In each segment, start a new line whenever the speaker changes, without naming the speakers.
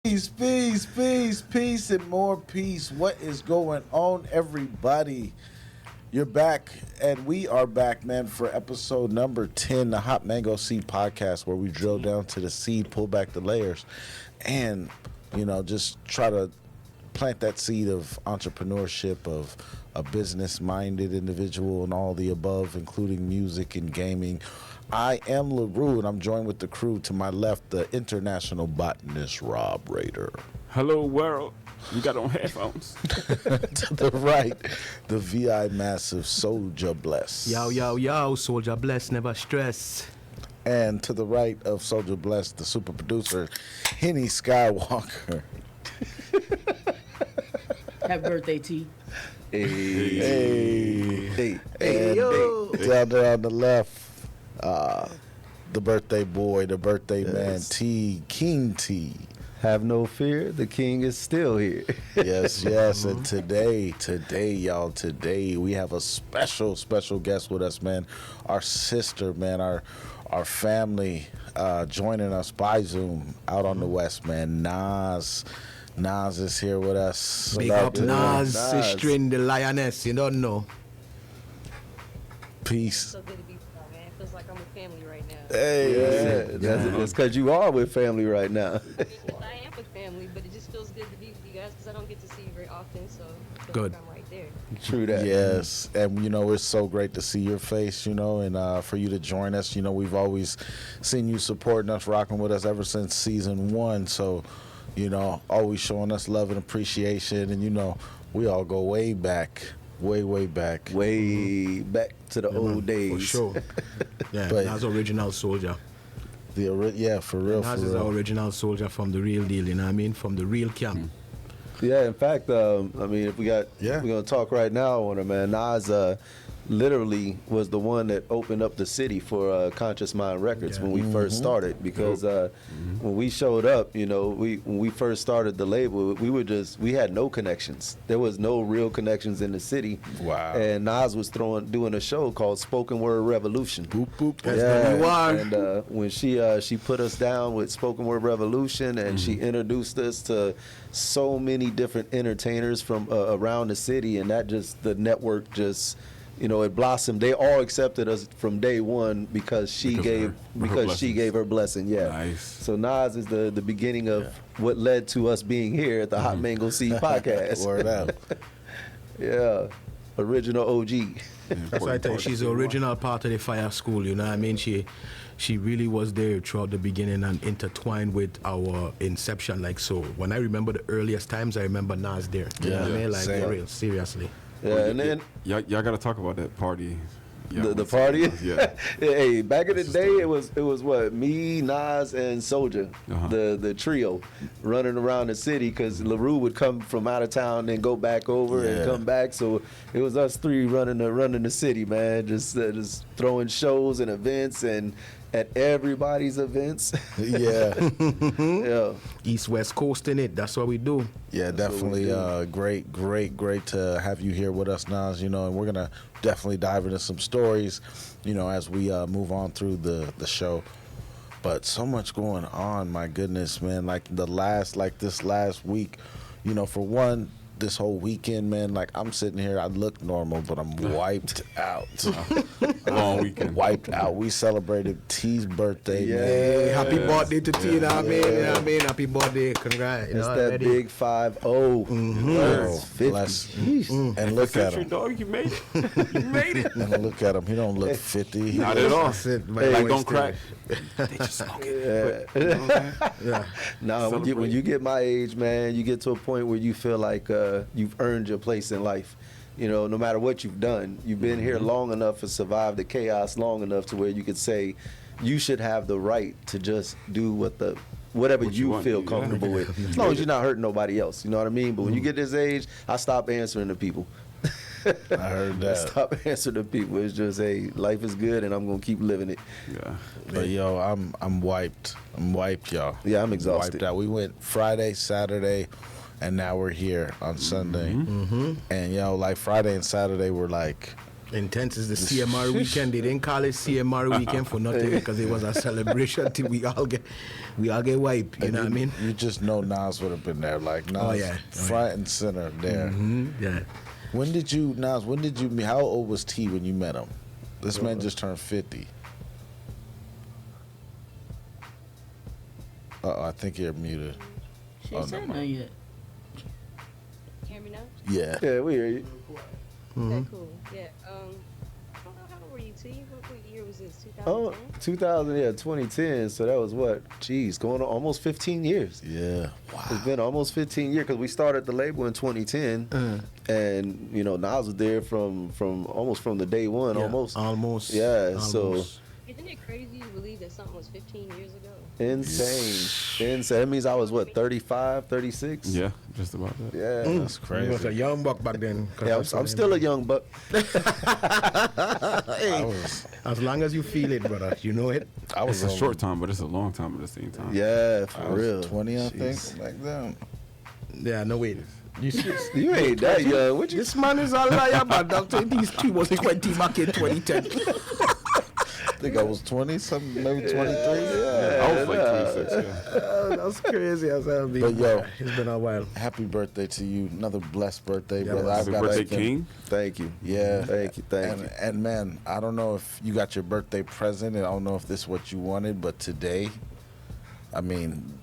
Peace, and more peace. What is going on, everybody? You're back, and we are back, man, for episode number 10, the Hot Mango Seed Podcast, where we drill down to the seed, pull back the layers, and, just try to plant that seed of entrepreneurship, of a business-minded individual, and all the above, including music and gaming. I am LaRue, and I'm joined with the crew. To my left, the international botanist, Rob Raider.
Hello, world. You got on headphones.
To the right, the VI massive Soldier Bless.
Yo, Soldier Bless, never stress.
And to the right of Soldier Bless, the super producer, Henny Skywalker.
Happy birthday, T.
Hey. And
yo.
down there on the left, the birthday boy, the birthday man,
Yes.
King T.
Have no fear, the king is still here.
Yes. And today, y'all, we have a special guest with us, man. Our sister, man, our family joining us by Zoom out on the West, man. Nas is here with us.
Big up Nas, sister in the Lioness, you don't know.
Peace.
So good to be with y'all, man. It feels like I'm with family right now.
Hey.
That's because you are with family right now.
I am with family, but it just feels good to be with you guys because I don't get to see you very often, so I feel
Good.
like I'm right there.
True that.
Yes, and it's so great to see your face, and for you to join us. We've always seen you supporting us, rocking with us ever since season 1. So, always showing us love and appreciation, and we all go way back. Way back.
Way back to the old days.
For sure. Yeah,
But-
Nas original soldier.
For real.
Nas is our original soldier from the real deal, you know what I mean? From the real camp.
Yeah, in fact, if we're gonna talk right now on it, man. Nas literally was the one that opened up the city for Conscious Mind Records when we first started. Because when we showed up, when we first started the label, we had no connections. There was no real connections in the city.
Wow.
And Nas was doing a show called Spoken Word Revolution.
Boop, boop.
That's you are.
And when she put us down with Spoken Word Revolution, and she introduced us to so many different entertainers from around the city, and the network just, it blossomed. They all accepted us from day one because she gave her blessing. Yeah.
Nice.
So Nas is the beginning of what led to us being here at the Hot Mango Seed Podcast.
Word out.
Yeah. Original OG.
That's why I tell you, she's the original part of the fire school, you know what I mean? She really was there throughout the beginning and intertwined with our inception. Like, so when I remember the earliest times, I remember Nas there. You know what I mean? Like,
same.
for real, seriously.
Yeah, and then
Y'all got to talk about that party.
the party.
Yeah.
Hey, back in the day, it was what, me, Nas, and Soldier, the trio, running around the city because LaRue would come from out of town and go back over and come back. So it was us three running the city, man, just throwing shows and events and at everybody's events.
Yeah.
Yeah.
East West Coast in it. That's what we do.
Yeah, definitely great to have you here with us, Nas, and we're going to definitely dive into some stories, as we move on through the show. But so much going on, my goodness, man. Like this last week, for one, this whole weekend, man, like I'm sitting here, I look normal, but I'm wiped out.
Long weekend.
Wiped out. We celebrated T's birthday, man.
Hey, happy birthday to T, you know what I mean? You know what I mean? Happy birthday, congrats.
It's that big 5-0.
Oh,
50.
bless. And look at him.
Dog, you made it. You made it.
And look at him. He don't look 50. He
Not at all.
Like,
Don't crack. They just smoke it.
Yeah.
Now, when you get my age, man, you get to a point where you feel like you've earned your place in life. No matter what you've done, you've been here long enough and survived the chaos long enough to where you could say you should have the right to just do whatever you
want,
feel
yeah.
comfortable with, as long as you're not hurting nobody else. You know what I mean? But when you get this age, I stop answering to people.
I heard that.
Stop answering to people. It's just, hey, life is good, and I'm gonna keep living it.
Yeah.
But yo, I'm wiped. I'm wiped, y'all.
Yeah, I'm exhausted.
Wiped out. We went Friday, Saturday, and now we're here on Sunday. And like Friday and Saturday were like
Intense is the CMR weekend. They didn't call it CMR weekend for nothing because it was a celebration till we all get We all get wiped. You
And
know what I mean?
You just know Nas would have been there, like Nas,
Oh, yeah.
front and center there.
Yeah.
When did you, Nas? When did you meet? How old was T when you met him? This man just turned 50. I think you're muted.
She
Oh,
said
never
no
mind.
yet.
Hear me now?
Yeah.
Yeah, we hear you.
Okay, cool. Yeah. I don't know, how old were you, T? What year was this? 2010?
Oh, 2000, yeah, 2010. So that was what? Geez, going on almost 15 years.
Yeah.
It's been almost 15 years because we started the label in 2010, and you know Nas was there from almost from the day one, almost. Yeah, so
Isn't it crazy to believe that something was 15 years ago?
insane. That means I was what, 35, 36?
Yeah, just about that.
Yeah,
That's
He was a
crazy.
young buck back then. 'cause
Yeah,
I saw
I'm
him.
still a young buck.
I was,
As long as you feel it, brother. You know it.
I
It's
was
a short time, but it's a long time at the same time.
Yeah,
I
for
was
real.
20, I
Jeez.
think, back then.
Yeah, no wait. You see,
You ain't that young. What you?
this man is a liar, but Dr. These two was 20 back in 2010.
I think I was 20, something, maybe 23.
Yeah.
I was like 26, yeah.
That's crazy as hell.
But yo,
It's been a while.
happy birthday to you. Another blessed birthday,
Yeah,
brother.
man.
I've
Happy
got
birthday,
something-
King.
Thank you.
Yeah.
Thank you.
And man, I don't know if you got your birthday present, and I don't know if this is what you wanted, but today, I mean,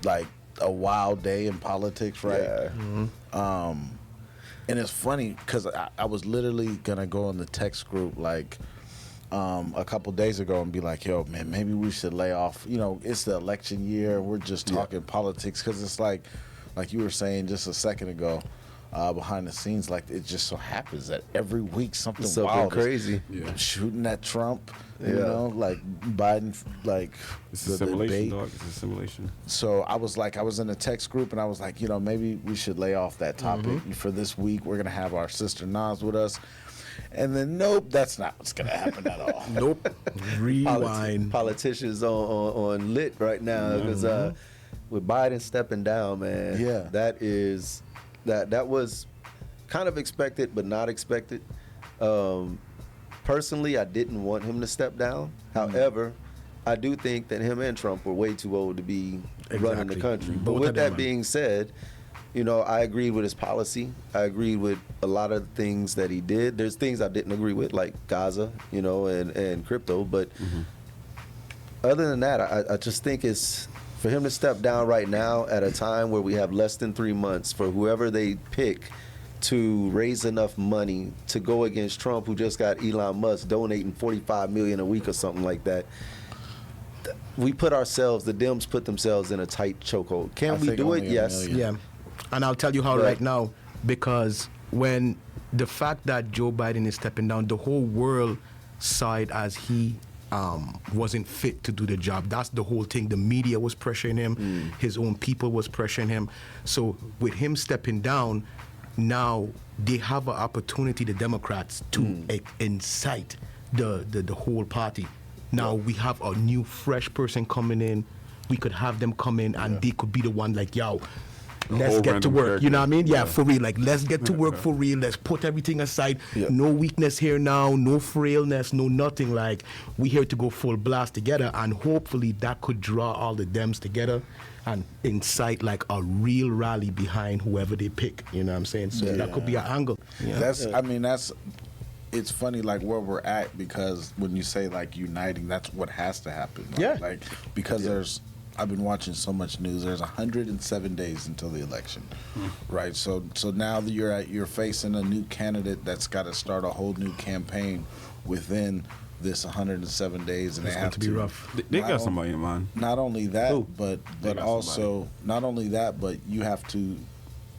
like a wild day in politics, right?
Yeah.
And it's funny because I was literally gonna go in the text group like a couple days ago and be like, yo, man, maybe we should lay off. You know, it's the election year. We're just talking politics because it's like you were saying just a second ago. Behind the scenes, like it just so happens that every week something wild is
crazy.
Yeah.
shooting at Trump, you
Yeah.
know, like Biden, like
It's
the
a simulation,
debate.
dog. It's a simulation.
So I was in a text group and I was like, you know, maybe we should lay off that topic for this week. We're gonna have our sister Nas with us, and then nope, that's not what's gonna happen at all.
Nope. Rewind.
Politicians on lit right now because with Biden stepping down, man.
Yeah.
That was kind of expected, but not expected. Personally, I didn't want him to step down. However, I do think that him and Trump were way too old to be running the
Exactly.
country. But
Both
with
of them,
that
man.
being said, you know, I agreed with his policy. I agreed with a lot of things that he did. There's things I didn't agree with, like Gaza, you know, and crypto. But other than that, I just think it's for him to step down right now at a time where we have less than 3 months for whoever they pick to raise enough money to go against Trump, who just got Elon Musk donating $45 million a week or something like that. We put ourselves, the Dems put themselves in a tight chokehold. Can
I
we
think
do it?
only a
Yes.
million.
Yeah. And I'll tell you how
But-
right now, because when the fact that Joe Biden is stepping down, the whole world saw it as he wasn't fit to do the job. That's the whole thing. The media was pressuring him. His own people was pressuring him. So with him stepping down, now they have an opportunity, the Democrats, to incite the whole party. Now we have a new, fresh person coming in. We could have them come in, and they could be the one like, yo, let's
whole
get to
random
work. You know what I mean? Yeah,
character.
for real. Like, let's get to work for real. Let's put everything aside.
Yeah.
No weakness here now. No frailness. No nothing. Like, we here to go full blast together, and hopefully that could draw all the Dems together and incite like a real rally behind whoever they pick. You know what I'm saying? So that could be an angle. Yeah.
It's funny like where we're at because when you say like uniting, that's what has to happen. Right?
Yeah.
Like because I've been watching so much news. There's 107 days until the election, right? So now that you're facing a new candidate that's got to start a whole new campaign within this 107 days, and
It's
they
going
have
to be rough.
They
Not
got
on-
somebody in mind.
Not only that,
Who?
but
got
also not only that, but you have to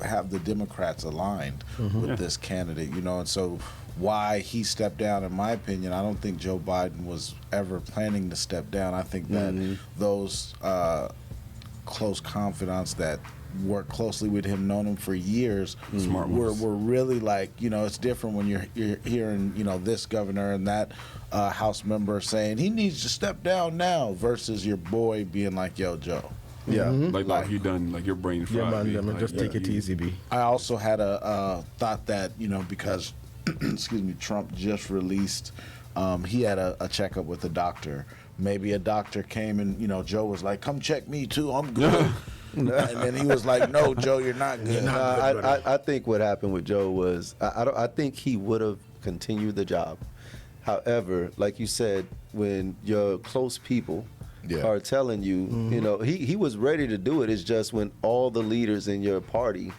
have the Democrats aligned with
Yeah.
this candidate, you know, and so why he stepped down, in my opinion, I don't think Joe Biden was ever planning to step down. I think that those close confidants that worked closely with him, known him for years,
Smart
were
moves.
really like, you know, it's different when you're hearing, you know, this governor and that House member saying he needs to step down now versus your boy being like, yo, Joe.
Yeah.
Like you done, like your brain fried.
Yeah, man.
B.
Yeah, man.
Like,
Just take it
you-
easy, B.
I also had a thought that, you know, because, excuse me, Trump just released, he had a checkup with the doctor maybe a doctor came and Joe was like, "Come check me too, I'm good." And then he was like, "No, Joe, you're not good."
I think what happened with Joe was I think he would have continued the job. However, like you said, when your close people are telling you, he was ready to do it. It's just when all the leaders in your party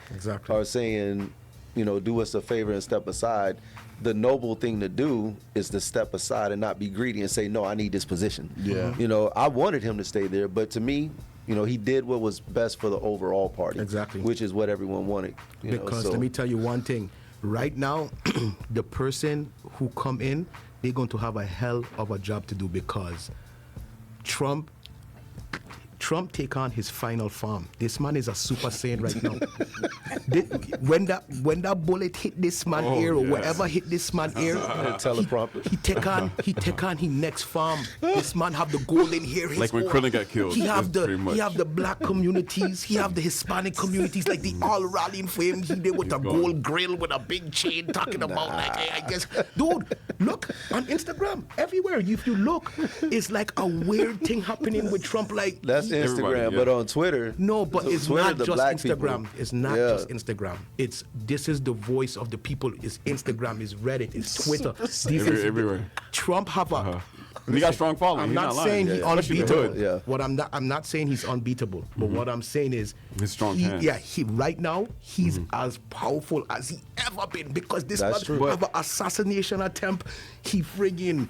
are saying, do us a favor and step aside. The noble thing to do is to step aside and not be greedy and say, no, I need this position.
Yeah.
I wanted him to stay there, but to me, he did what was best for the overall party.
Exactly.
Which is what everyone wanted.
Because let me tell you one thing. Right now, the person who come in, they're going to have a hell of a job to do because Trump take on his final form. This man is a super saiyan right now. When that bullet hit this man ear or whatever hit this man ear,
teleprompter.
He take on his next form. This man have the golden hair.
Like when Krillin got killed.
He have
pretty much.
he have the black communities. He have the Hispanic communities. Like they all rallying for him. He there with a gold grill with a big chain talking about like, hey, I guess, dude, look on Instagram everywhere. If you look, it's like a weird thing happening with Trump. Like
that's Instagram, but on Twitter.
No, but it's
Twitter,
not just Instagram.
People.
It's not just Instagram. This is the voice of the people. It's Instagram, it's Reddit, it's Twitter.
Everywhere.
Trump have a.
He got strong following.
I'm
He's
not
lying.
saying he's unbeatable.
Yeah.
What I'm not saying he's unbeatable. But what I'm saying is
his strong hands.
Yeah, right now he's as powerful as he ever been because this man have an assassination attempt. He friggin'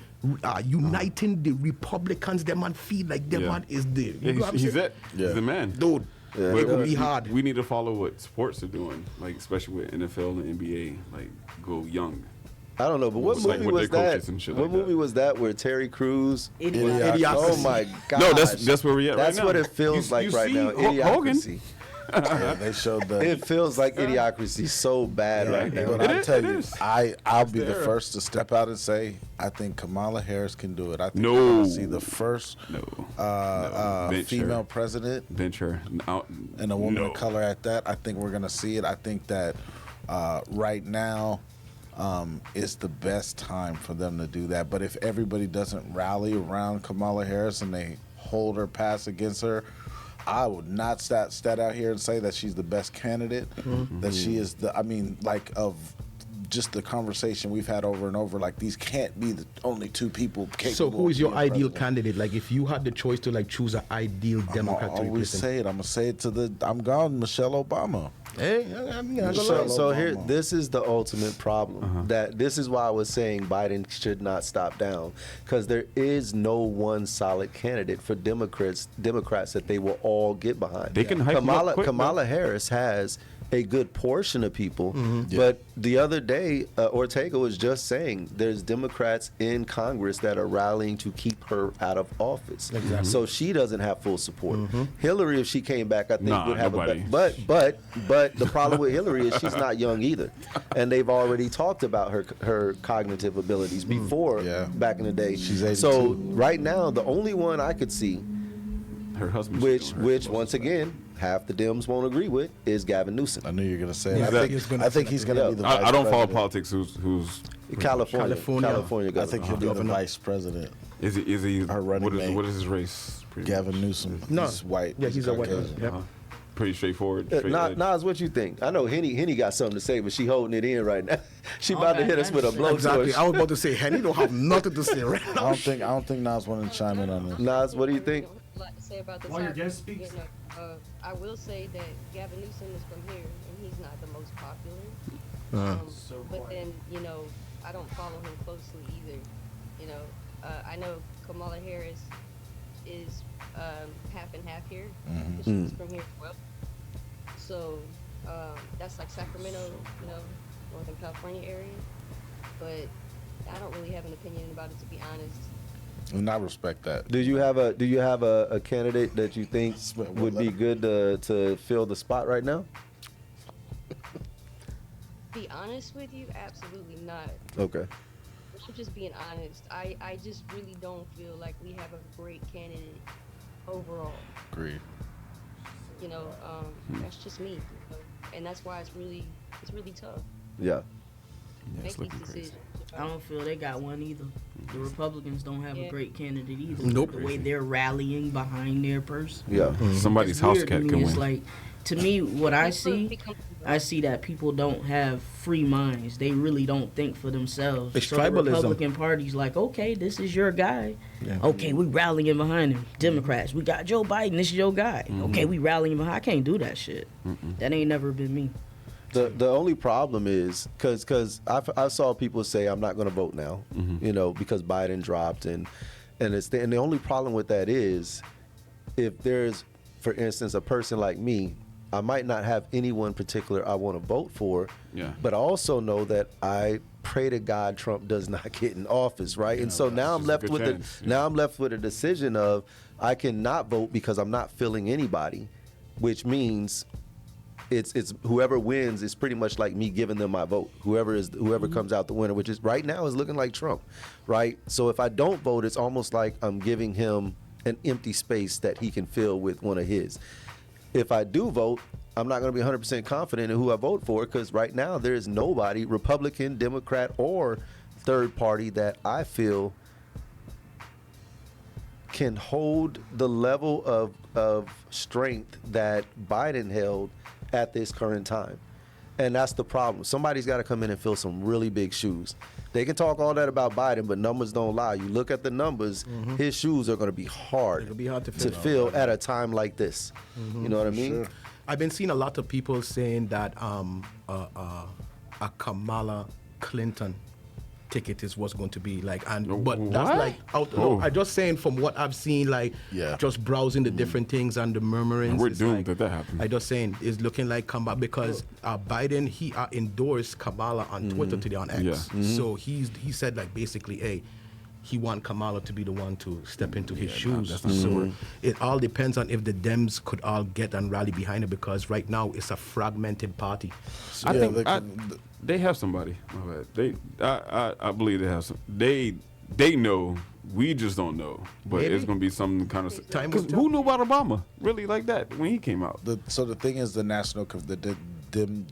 uniting the Republicans. Them man feel like them man is the.
He's it.
Yeah.
He's the man,
dude.
Yeah.
It will be hard.
We need to follow what sports are doing, like especially with NFL and NBA. Like go young.
I don't know, but what movie was that? What movie was that where Terry Crews?
Idiocracy.
Oh my God!
No, that's where we're at.
That's
right now.
what it feels like right now. Idiocracy.
Yeah, they showed the.
It feels like Idiocracy so bad right now.
But I tell you, I'll be the first to step out and say I think Kamala Harris can do it. I think we're gonna see the first female president, and a woman of color at that. I think we're gonna see it. I think that right now. It's the best time for them to do that. But if everybody doesn't rally around Kamala Harris and they hold her pass against her, I would not stat out here and say that she's the best candidate. That she is of just the conversation we've had over and over, like these can't be the only two people capable.
So who is your ideal
president.
candidate? Like if you had the choice to like choose an ideal Democrat to represent.
I'm gonna say it I'm gone, Michelle Obama.
Hey,
so here, this is the ultimate problem. That this is why I was saying Biden should not stop down, because there is no one solid candidate for Democrats that they will all get behind.
They can hype
Kamala Harris has a good portion of people, but the other day Ortega was just saying there's Democrats in Congress that are rallying to keep her out of office. Exactly. So she doesn't have full support. Hillary, if she came back, I think would have but the problem with Hillary is she's not young either, and they've already talked about her cognitive abilities before back in the day.
She's 82.
So right now the only one I could see,
her husband,
which once again half the Dems won't agree with, is Gavin Newsom.
I knew you were going to say it. I think he's going to be the vice president.
I don't follow politics. Who's
California
I think he'll be the vice president.
Is he
her running mate?
What is his race?
Gavin Newsom.
No,
he's white.
Yeah, he's a white person. Yep.
Pretty straightforward.
Nas, what you think? I know Henny got something to say, but she holding it in right now. She about to hit us with a blowtorch.
Exactly. I was about to say Henny don't have nothing to say right now.
I don't think Nas wanted to chime in on this.
Nas, what do you think?
A lot to say about this.
While your guest speaks.
I will say that Gavin Newsom is from here, and he's not the most popular. But then, I don't follow him closely either. I know Kamala Harris is half and half here, because she's from here as well. So that's like Sacramento, Northern California area. But I don't really have an opinion about it, to be honest.
And I respect that.
Do you have a candidate that you think would be good to fill the spot right now?
Be honest with you, absolutely not.
Okay.
We're just being honest. I just really don't feel like we have a great candidate overall.
Agreed.
That's just me. And that's why it's really tough.
Yeah.
Make these decisions.
I don't feel they got one either. The Republicans don't have a great candidate either.
Nope.
The way they're rallying behind their person.
Yeah.
Somebody's
It's
house
weird to
cat
me.
can
It's
win.
like, to me, what I see that people don't have free minds. They really don't think for themselves.
It's
so
tribalism.
The Republican Party's like, okay, this is your guy.
Yeah.
Okay, we rallying behind him. Democrats, we got Joe Biden. This is your guy. Okay, we rallying behind. I can't do that shit. That ain't never been me.
The only problem is because I saw people say I'm not going to vote now, because Biden dropped and the only problem with that is if there's, for instance, a person like me, I might not have anyone particular I want to vote for, but I also know that I pray to God Trump does not get in office, right? And so now I'm left with I'm left with a decision of I cannot vote because I'm not filling anybody, which means it's whoever wins is pretty much like me giving them my vote. Whoever comes out the winner, which is right now is looking like Trump, right? So if I don't vote, it's almost like I'm giving him an empty space that he can fill with one of his. If I do vote, I'm not going to be 100% confident in who I vote for because right now there is nobody, Republican, Democrat, or third party that I feel can hold the level of strength that Biden held at this current time. And that's the problem. Somebody's got to come in and fill some really big shoes. They can talk all that about Biden, but numbers don't lie. You look at the numbers, his shoes are going to be hard, to fill at a time like this. You know what I mean?
Sure.
I've been seeing a lot of people saying that a Kamala Clinton ticket is what's going to be like, but that's like out. No, I'm just saying from what I've seen, just browsing the different things and the murmurings.
And we're doomed that happens.
I just saying it's looking like Kamala because Biden he endorsed Kamala on Twitter today on X.
Yeah.
So he said like basically, hey, he want Kamala to be the one to step into his shoes. So it all depends on if the Dems could all get and rally behind it because right now it's a fragmented party. So
I think they have somebody. My bad. I believe they have some. They know. We just don't know. But
Maybe.
it's gonna be some kind of
Time
because
will tell.
who knew about Obama really like that when he came out?
So the thing is, the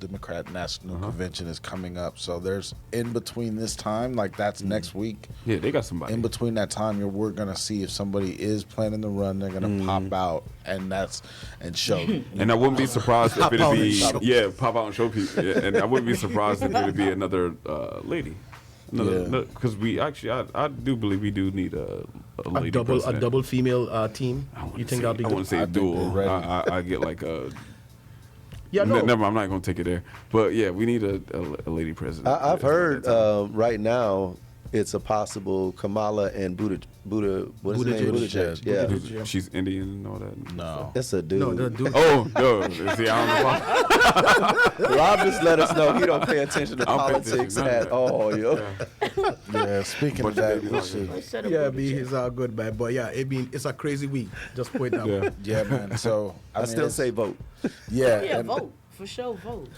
Democrat National Convention is coming up. So there's in between this time, like that's next week.
Yeah, they got somebody.
In between that time, we're gonna see if somebody is planning the run. They're gonna pop out and show.
And I wouldn't be surprised if it'd be pop out and show people. Yeah, and I wouldn't be surprised if it'd be another lady. Because I do believe we do need a lady president.
a double female team. You think that'll be
I
good?
wouldn't say dual. I get like a.
Yeah, no.
Never mind, I'm not going to take it there. But yeah, we need a lady president.
I've heard right now it's a possible Kamala and Buttigieg.
Buttigieg.
Yeah.
She's Indian and all that.
No.
It's a dude.
No, the dude.
Oh, no. See, I don't know.
Rob just let us know he don't pay attention to
I don't pay
politics
attention,
at all, yo.
Yeah. Speaking of that, we should.
Yeah, he's all good, man. But yeah, it's a crazy week. Just point out.
Yeah, man. So
I still say vote.
Yeah.
Yeah,
and-
vote. For sure, vote.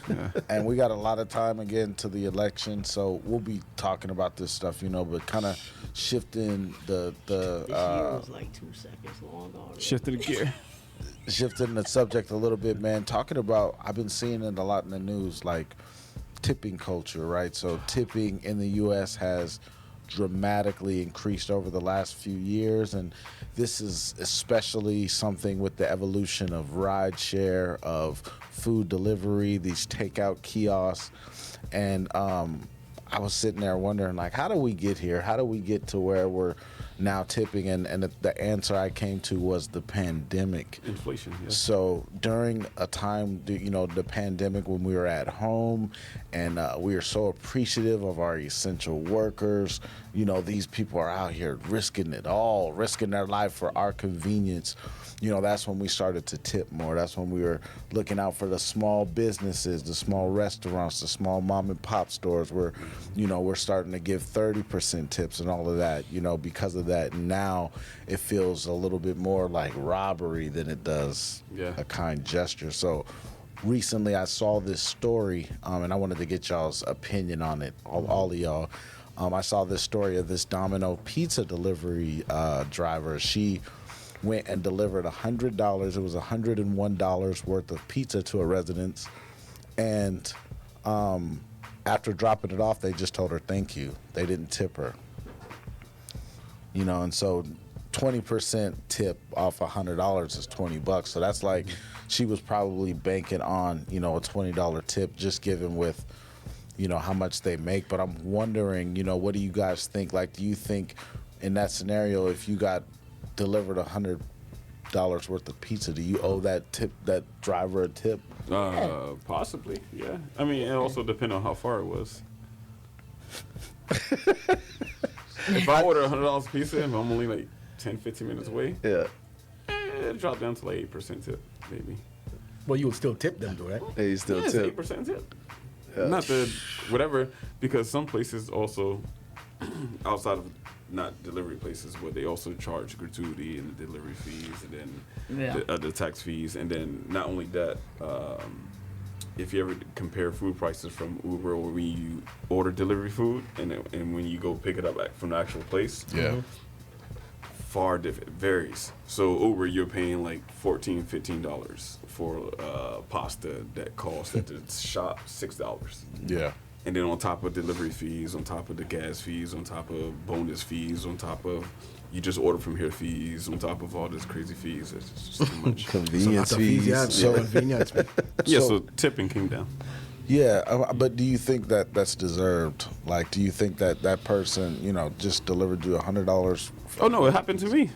And we got a lot of time again to the election, so we'll be talking about this stuff, but kind of shifting
This year was like 2 seconds long already.
Shifted the gear.
shifting the subject a little bit, man. Talking about, I've been seeing it a lot in the news, like tipping culture, right? So tipping in the U.S. has dramatically increased over the last few years, and this is especially something with the evolution of rideshare, of food delivery, these takeout kiosks, and I was sitting there wondering, like, how do we get here? How do we get to where we're now tipping? And the answer I came to was the pandemic.
Inflation, yeah.
So during a time, the pandemic, when we were at home and we are so appreciative of our essential workers, these people are out here risking it all, risking their life for our convenience. That's when we started to tip more. That's when we were looking out for the small businesses, the small restaurants, the small mom and pop stores where, we're starting to give 30% tips and all of that, because of that. Now it feels a little bit more like robbery than it does a kind gesture. So recently I saw this story, and I wanted to get y'all's opinion on it, all of y'all. I saw this story of this Domino pizza delivery driver. She went and delivered $100. It was $101 worth of pizza to a residence. And after dropping it off, they just told her thank you. They didn't tip her. you know, and so 20% tip off $100 is $20. So that's like she was probably banking on, you know, a $20 tip just given with, you know, how much they make. But I'm wondering, you know, what do you guys think? Like, do you think in that scenario, if you got delivered $100 worth of pizza, do you owe that driver a tip?
Possibly, yeah. I mean, it also depends on how far it was. If I order $100 pizza and I'm only like 10, 15 minutes away, it dropped down to like 8% tip, maybe.
Well, you would still tip them, though, right?
Yeah, you still tip.
8% tip. Yeah. Not the whatever, because some places also, outside of not delivery places, but they also charge gratuity and the delivery fees, and then the tax fees, and then not only that, if you ever compare food prices from Uber or when you order delivery food and when you go pick it up from the actual place, far different, varies. So Uber, you're paying like $14, $15 for pasta that costs at the shop $6.
Yeah.
And then on top of delivery fees, on top of the gas fees, on top of bonus fees, on top of you just order from here fees, on top of all this crazy fees, it's just too much.
Convenience fees.
Convenience.
So tipping came down.
Yeah, but do you think that that's deserved? Like, do you think that that person, you know, just delivered you $100?
Oh no, it happened to me.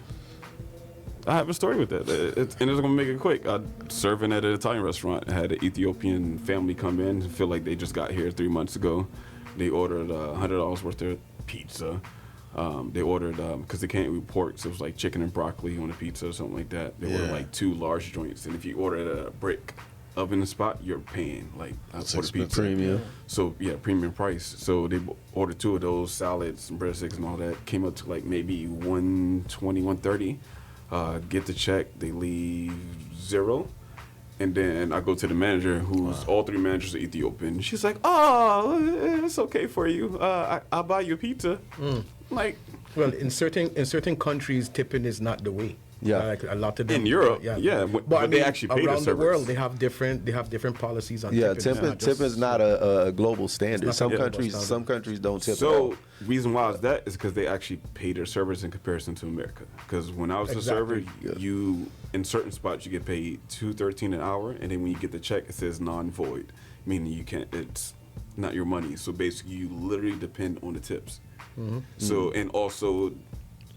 I have a story with that, and it's gonna make it quick. I serving at an Italian restaurant. I had an Ethiopian family come in, feel like they just got here 3 months ago. They ordered $100 worth of pizza. They ordered because they can't eat pork, so it was like chicken and broccoli on a pizza or something like that. They ordered like 2 large joints, and if you order at a brick oven spot, you're paying like for the pizza.
Premium.
So yeah, premium price. So they ordered 2 of those salads and breadsticks and all that. Came up to like maybe $120, $130. Get the check, they leave 0. And then I go to the manager, who's all 3 managers are Ethiopian. She's like, "Oh, it's okay for you. I'll buy you a pizza." Like,
well, in certain countries, tipping is not the way.
Yeah,
like a lot of them.
In Europe, but I mean, they actually pay
around
the
the world. They have different policies on tipping.
Tipping is not a global standard. Some countries don't tip at all.
So reason why is that is because they actually pay their servers in comparison to America. Because when I was a server, you in certain spots you get paid $2.13 an hour, and then when you get the check, it says non-void, meaning you can't. It's not your money. So basically, you literally depend on the tips. So and also,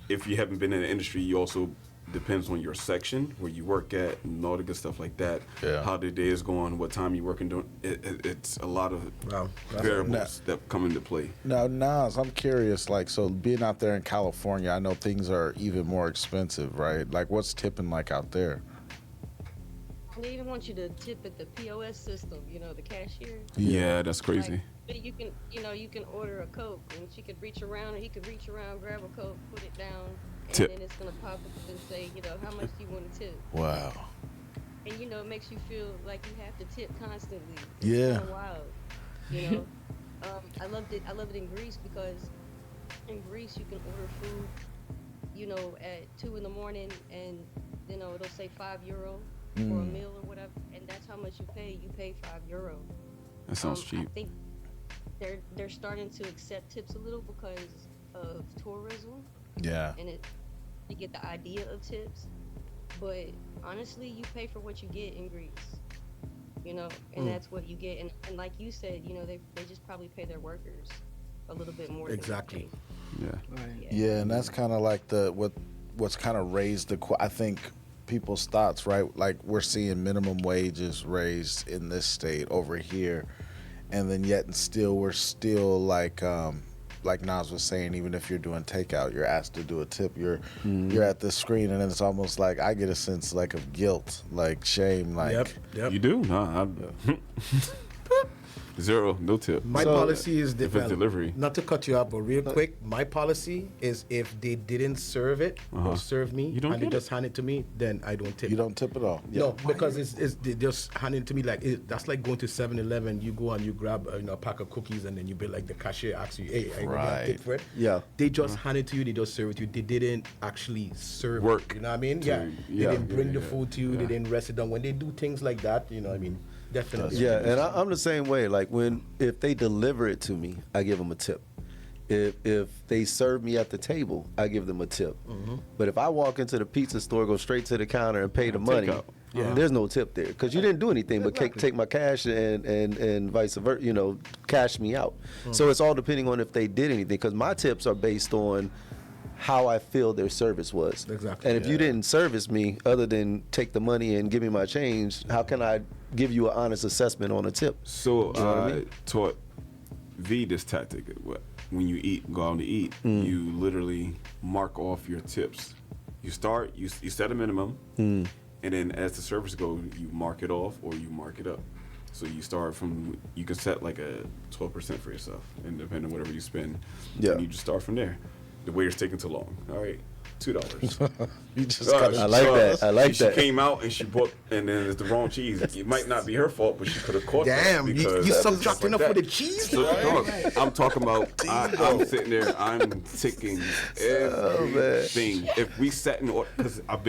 if you haven't been in the industry, you also depends on your section where you work at and all the good stuff like that. How the day is going, what time you working doing. It's a lot of variables that come into play.
Now, Nas, I'm curious. Like, so being out there in California, I know things are even more expensive, right? Like, what's tipping like out there?
They even want you to tip at the POS system. You know, the cashier.
Yeah, that's crazy.
Like, you can order a Coke, and she could reach around, and he could reach around, grab a Coke, put it down. And then it's gonna pop up and say, you know, how much do you want to tip?
Wow.
And you know, it makes you feel like you have to tip constantly. It's kind of wild. You know, I loved it. I love it in Greece because in Greece you can order food, you know, at 2 in the morning, and you know it'll say €5 for a meal or whatever, and that's how much you pay. You pay €5.
That sounds cheap.
I think they're starting to accept tips a little because of tourism.
Yeah.
And you get the idea of tips, but honestly, you pay for what you get in Greece, you know, and that's what you get. And like you said, you know, they just probably pay their workers a little bit more.
Exactly.
Yeah, and that's kind of like what's kind of raised I think people's thoughts, right? Like we're seeing minimum wages raised in this state over here, and then yet and still we're still like Nas was saying, even if you're doing takeout, you're asked to do a tip. You're at the screen, and it's almost like I get a sense like of guilt, like shame, like
You do? No, Zero, no tip.
My policy is
if it's delivery.
Not to cut you off, but real quick, my policy is if they didn't serve it or serve me and they just hand it to me, then I don't tip.
You don't tip at all?
No, because they just hand it to me like that's like going to 7-Eleven. You go and you grab a pack of cookies, and then you be like the cashier asks you, "Hey, are you gonna tip for it?"
Yeah.
They just hand it to you. They just serve it to you. They didn't actually serve
Work.
it. You know what I mean? They didn't bring the food to you. They didn't rest it down. When they do things like that, you know what I mean? Definitely.
Yeah, and I'm the same way. Like if they deliver it to me, I give them a tip. If they serve me at the table, I give them a tip. But if I walk into the pizza store, go straight to the counter and pay the money, there's no tip there because you didn't do anything but take my cash and vice versa. Cash me out. So it's all depending on if they did anything. Because my tips are based on how I feel their service was.
Exactly.
And if you didn't service me other than take the money and give me my change, how can I give you an honest assessment on a tip?
So I taught V this tactic. When you go out to eat, you literally mark off your tips. You start, you set a minimum, and then as the service goes, you mark it off or you mark it up. So you start from, you can set like a 12% for yourself, and depending on whatever you spend, and you just start from there. The waiter's taking too long. All right, $2.
You just gotta
I like that. I like
she
that.
came out and she bought, and then it's the wrong cheese. It might not be her fault, but she could have caught
Damn,
that.
you subtracting up for the cheese?
So, dog, I'm talking about, I'm sitting there, I'm ticking everything. If we set in order, because I'm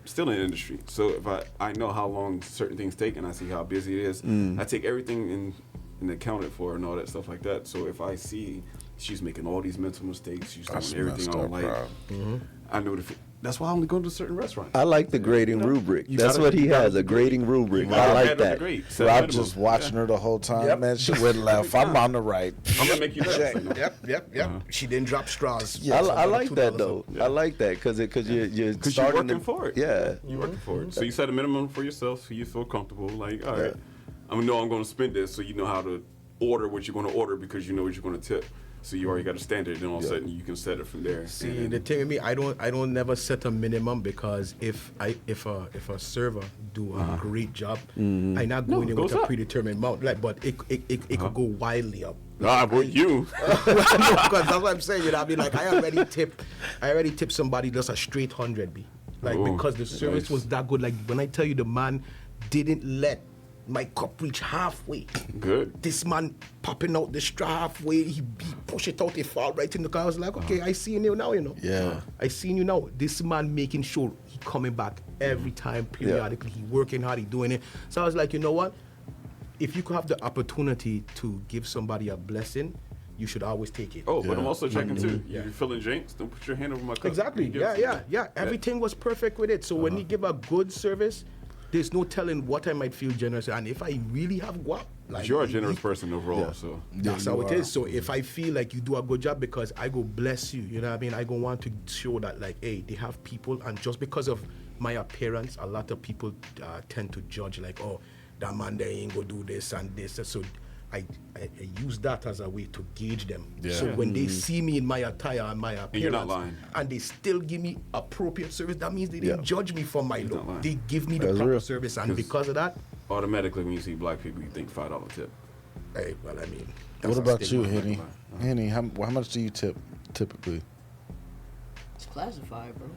still in the industry, so if I know how long certain things take and I see how busy it is, I take everything and accounted for and all that stuff like that. So if I see she's making all these mental mistakes, she's doing everything I don't like, I know that's why I only go to certain restaurants.
I like the grading rubric. That's what he has, a grading rubric. I like that.
Bro, I'm just watching her the whole time, man. She went left. I'm on the right.
I'm gonna make you nervous.
Yep. She didn't drop straws.
I like that though. I like that because you're
working for it.
Yeah,
you're working for it. So you set a minimum for yourself, so you feel comfortable. Like, all right, I know I'm going to spend this, so you know how to order what you're going to order because you know what you're going to tip. So you already got a standard, and all of a sudden you can set it from there.
See, the thing with me, I don't never set a minimum because if a server do a great job, I'm not going in with a predetermined amount. But it could go wildly up.
With you.
Because that's what I'm saying. You know, I mean, like I already tipped somebody just a straight 100 B, because the service was that good. Like when I tell you, the man didn't let my cup reach halfway.
Good.
This man popping out the straw halfway, he push it out, it fall right in the car. I was like, okay, I see you now,
Yeah.
I seen you now. This man making sure he coming back every time, periodically. He working hard, he doing it. So I was like, you know what? If you could have the opportunity to give somebody a blessing, you should always take it.
Oh, but I'm also checking too. You're feeling jinx, don't put your hand over my cup.
Exactly. Yeah. Everything was perfect with it. So when you give a good service, there's no telling what I might feel generous. And if I really have guap, like
you're a generous person overall, so
that's how it is. So if I feel like you do a good job, because I go bless you, you know what I mean? I go want to show that, like, hey, they have people, and just because of my appearance, a lot of people tend to judge, like, oh, that man there ain't go do this and this. So I use that as a way to gauge them. Yeah. So when they see me in my attire and my appearance,
and you're not lying,
and they still give me appropriate service, that means they didn't judge me for my look. They give me the proper service, and because of that,
automatically when you see black people, you think $5 tip.
Hey, well, I mean,
what about you, Henny? Henny, how much do you tip typically?
It's classified, bro.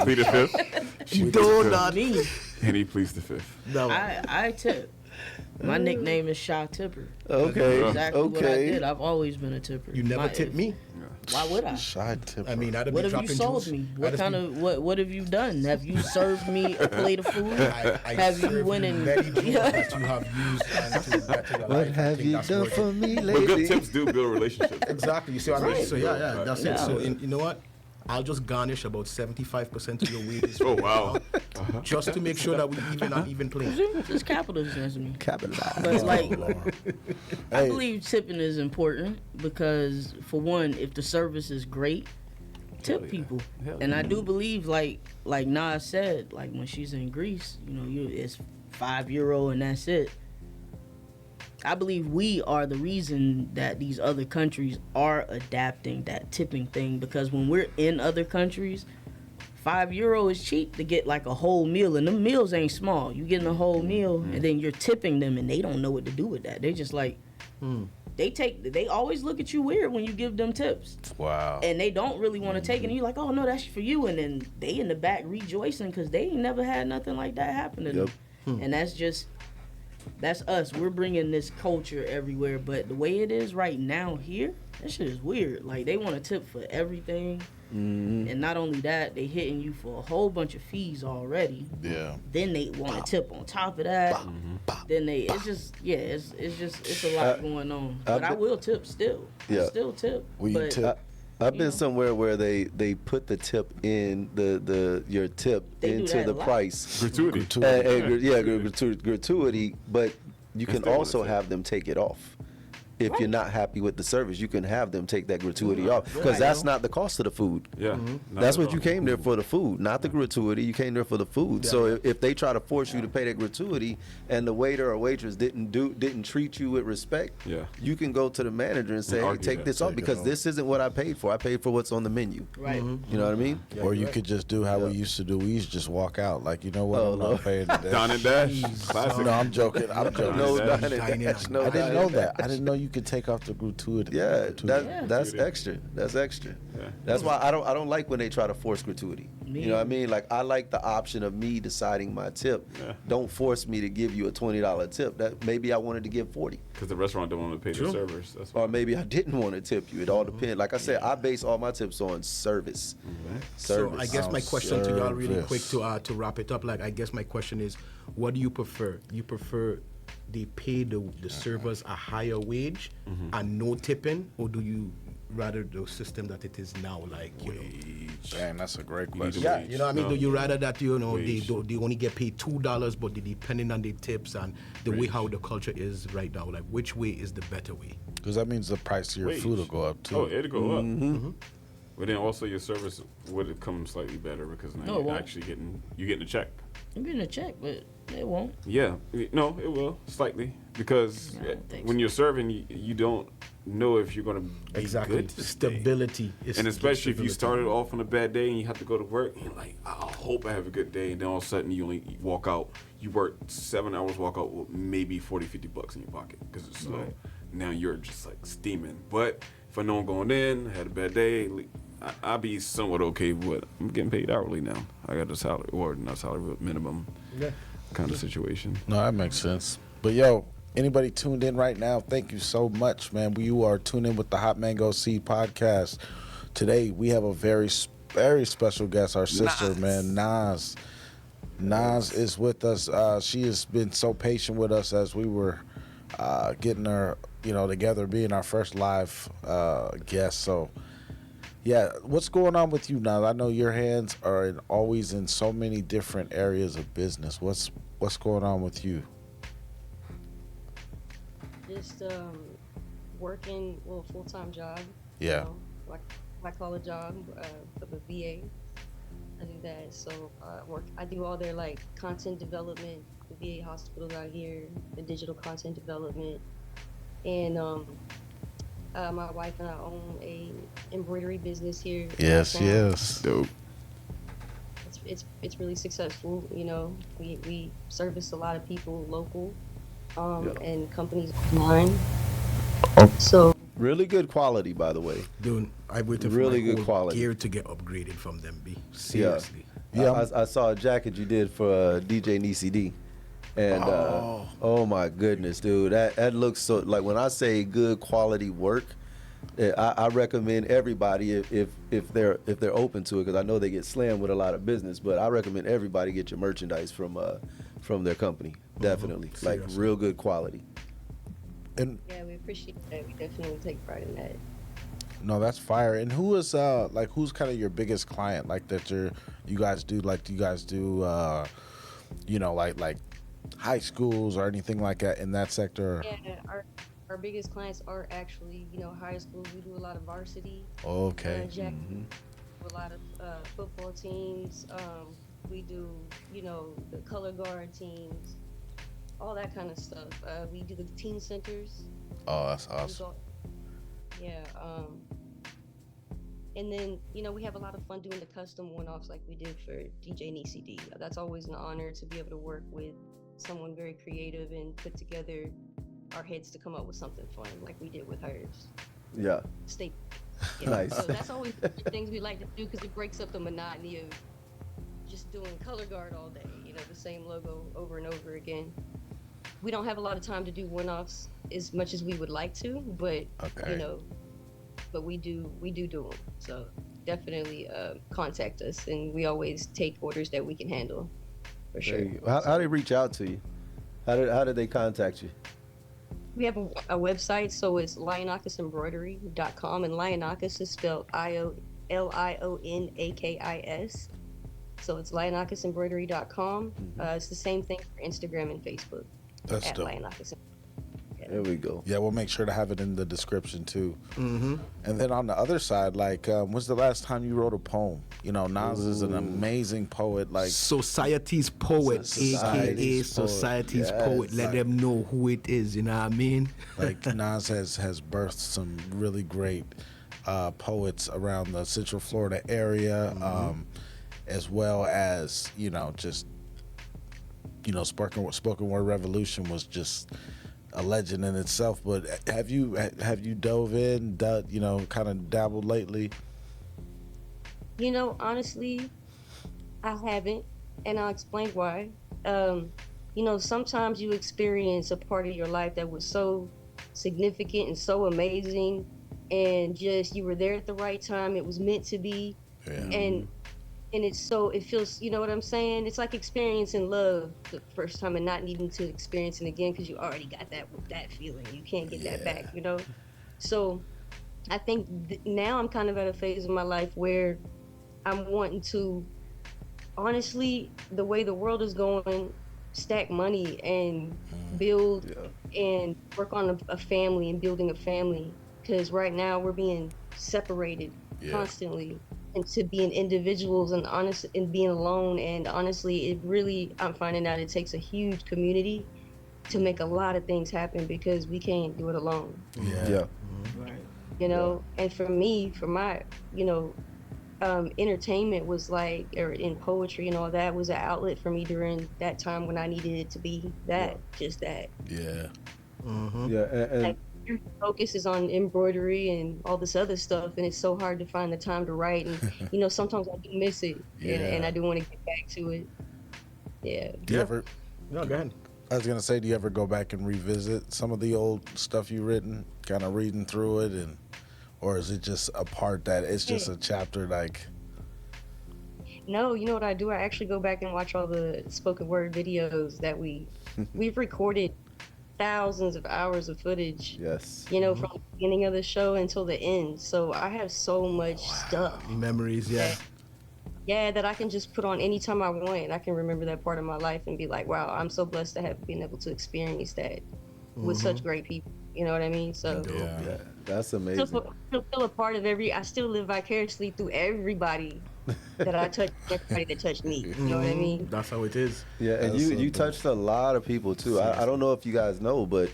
Plead the fifth.
You don't not
me.
Henny pleads the fifth.
No,
I tip. My nickname is Shy Tipper.
Okay.
Exactly what I did. I've always been a tipper.
You never tipped me.
Why would I?
Shy Tipper.
I mean,
what have you sold me? What kind of what have you done? Have you served me a plate of food?
Have you went in? That you have used and to better your
What
life.
have you done for me
But good
lately?
tips do build relationships.
Exactly. You see what I mean? So yeah, that's
Yeah.
it. So you know what? I'll just garnish about 75% of your wages.
Oh wow!
Just to make sure that we even playing.
It's capitalism.
Capitalize.
But like, I
Hey.
believe tipping is important because, for one, if the service is great, tip people. And I do believe, like Nas said, like when she's in Greece, it's €5 and that's it. I believe we are the reason that these other countries are adapting that tipping thing, because when we're in other countries, €5 is cheap to get like a whole meal, and them meals ain't small. You getting a whole meal, and then you're tipping them, and they don't know what to do with that. They just like, they always look at you weird when you give them tips.
Wow.
And they don't really want to take it. And you're like, oh no, that's for you. And then they in the back rejoicing because they ain't never had nothing like that happen to them. And that's just That's us. We're bringing this culture everywhere. But the way it is right now here, that shit is weird. Like, they want to tip for everything.
Mm-hmm.
And not only that, they hitting you for a whole bunch of fees already.
Yeah.
Then they want to tip on top of that. Then it's a lot going on. But I will tip still.
Yeah.
I still tip.
Will you
but
tip?
I've been somewhere where they put the tip in your tip
They do
into
that
the
a lot.
price.
Gratuity.
Gratuity, but you can
still
also
wanna tip.
have them take it off. If you're not happy with the service, you can have them take that gratuity off because
Right.
that's not the cost of the food.
Yeah.
That's what you came there for, the food, not the gratuity. You came there for the food. So if they try to force you to pay that gratuity and the waiter or waitress didn't treat you with respect,
Yeah.
you can go to the manager and say, hey,
argue
take
that.
this off
Take it
because
off.
this isn't what I paid for. I paid for what's on the menu.
Right.
You know what I mean?
Or you could just do how we used to do. We used to just walk out. Like, you know what?
Oh,
I'm
no.
not paying today.
Down and dash. Classic.
No, I'm joking. I'm joking.
No
Dining
dining
dash.
dash, no
I didn't
dining
know
dash.
that. I didn't know you could take off the gratuity.
Yeah,
Yeah.
that's extra. That's extra.
Yeah.
That's why I don't like when they try to force gratuity.
Me
You know what I mean? Like, I like the option of me deciding my tip.
Yeah.
Don't force me to give you a $20 tip. That maybe I wanted to give 40,
Because the restaurant don't want to pay the servers. That's why.
or maybe I didn't want to tip you. It all depends. Like I said, I base all my tips on service. Service.
So I guess my question to y'all really quick
Service.
to wrap it up. Like, I guess my question is, what do you prefer? You prefer they pay the servers a higher wage and no tipping, or do you rather the system that it is now, like, you know?
Dang, that's a great
need
question.
to
Yeah,
wage.
you know what I mean?
No.
Do you rather that, you know,
Wage.
they only get paid $2, but they depending on the tips and the way how the culture is right now, like, which way is the better way?
Because that means the price of your
Wage.
food will go up too.
Oh, it'll go up. But then also your service would come slightly better because now
No, it
you're
won't.
actually getting a check.
I'm getting a check, but it won't.
Yeah, no, it will slightly because
I don't think
when
so.
you're serving, you don't know if you're gonna be
Exactly.
good today.
Stability. Is
And especially if you
stability.
started off on a bad day and you have to go to work, and you're like, I hope I have a good day, and then all of a sudden you only walk out, you work 7 hours, walk out with maybe 40, 50 bucks in your pocket because it's slow. Now you're just like steaming. But if I know I'm going in, had a bad day, I'll be somewhat okay with I'm getting paid hourly now. I got a salary, or not salary, but minimum kind of situation.
No, that makes sense. But yo, anybody tuned in right now, thank you so much, man. You are tuned in with the Hot Mango Seed podcast. Today we have a very special guest, our sister, man, Nas. Nas is with us. She has been so patient with us as we were getting her, together, being our first live guest. So, yeah, what's going on with you now? I know your hands are always in so many different areas of business. What's going on with you?
Just working, full-time job.
Yeah.
Like I call a job for the VA. I do that. So I do all their like content development, the VA hospitals out here, the digital content development, and my wife and I own a embroidery business here.
Yes,
downtown.
yes.
Dope.
It's really successful. We service a lot of people local, and companies online. So
Really good quality, by the way.
Dude, I waited for
Really
my
good
whole
quality.
gear to get upgraded from them, B. Seriously.
Yeah.
I saw a jacket you did for DJ NCD. And oh my goodness, dude, that looks so, like, when I say good quality work, I recommend everybody if they're open to it, because I know they get slammed with a lot of business, but I recommend everybody get your merchandise from their company. Definitely, like
Seriously.
real good quality.
And
yeah, we appreciate that. We definitely take pride in that.
no, that's fire. And who is who's kind of your biggest client? Like that you guys do like high schools or anything like that in that sector?
Yeah, our biggest clients are actually high schools. We do a lot of varsity.
Okay.
Jack, a lot of football teams. We do the color guard teams, all that kind of stuff. We do the teen centers.
Oh, that's awesome.
Yeah. And then we have a lot of fun doing the custom one-offs like we did for DJ NCD. That's always an honor to be able to work with someone very creative and put together our heads to come up with something fun like we did with hers.
Yeah.
Stay.
Nice.
So that's always the things we like to do because it breaks up the monotony of just doing color guard all day. The same logo over and over again. we don't have a lot of time to do one-offs as much as we would like to, but you know, but we do them. So definitely contact us, and we always take orders that we can handle, for sure.
How they reach out to you? How did they contact you?
We have a website, so it's lionakisemembroidery.com, and Lionakis is spelled Lionakis. So it's lionakisemembroidery.com. It's the same thing for Instagram and Facebook.
That's
at
dope.
Lionakis.
There we go.
Yeah, we'll make sure to have it in the description too. And then on the other side, like, when's the last time you wrote a poem? You know, Nas is an amazing poet. Like
Society's poet, aka Society's poet. Let them know who it is. You know what I mean?
Like Nas has birthed some really great poets around the Central Florida area, as well as just spoken word revolution was just a legend in itself. But have you dove in, kind of dabbled lately?
Honestly, I haven't, and I'll explain why. Sometimes you experience a part of your life that was so significant and so amazing, and just you were there at the right time. It was meant to be, and it feels, you know what I'm saying? It's like experiencing love the first time and not needing to experience it again because you already got that feeling. You can't get that back, So I think now I'm kind of at a phase of my life where I'm wanting to, honestly, the way the world is going, stack money and build and work on a family and building a family. Because right now we're being separated constantly into being individuals and being alone. And honestly, I'm finding out it takes a huge community to make a lot of things happen because we can't do it alone. And for me, for my, entertainment was like, or in poetry and all that, was an outlet for me during that time when I needed it to be just that.
And
like, your focus is on embroidery and all this other stuff, and it's so hard to find the time to write. And sometimes I do miss it, and I do want to get back to it.
Do you ever?
No, go ahead.
I was gonna say, do you ever go back and revisit some of the old stuff you've written, kind of reading through it, or is it just a part that it's just a chapter like?
No, you know what I do? I actually go back and watch all the spoken word videos that we've recorded. Thousands of hours of footage, from the beginning of the show until the end. So I have so much stuff,
memories,
that I can just put on anytime I want, and I can remember that part of my life and be like, wow, I'm so blessed to have been able to experience that with such great people. You know what I mean? So
that's amazing.
Still a part of I still live vicariously through everybody that I touch, everybody that touched me. You know what I mean?
That's how it is.
Yeah, and you touched a lot of people too. I don't know if you guys know, but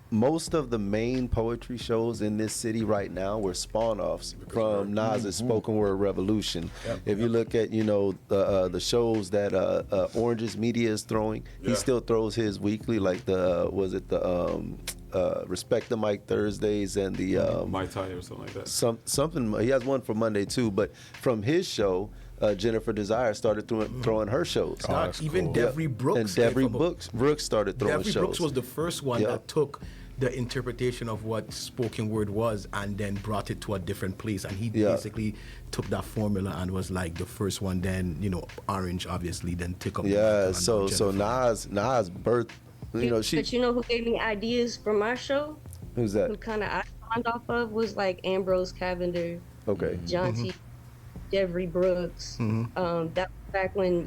most of the main poetry shows in this city right now were spawn-offs from Nas's spoken word revolution. If you look at the shows that Orange's Media is throwing, he still throws his weekly, like Respect the Mic Thursdays and the
Mai Tai or something like that.
Something he has one for Monday too, but from his show, Jennifer Desire started throwing her shows.
Even cool. Devery Brooks.
And Devery Brooks started throwing
Devery
shows.
Brooks was the first one that took the interpretation of what spoken word was and then brought it to a different place. And he basically took that formula and was like the first one. Then Orange obviously then took up.
So Nas birthed.
But you know who gave me ideas for my show?
Who's that?
Who kind of I spawned off of was like Ambrose Cavender, John T. Devery Brooks. That was back when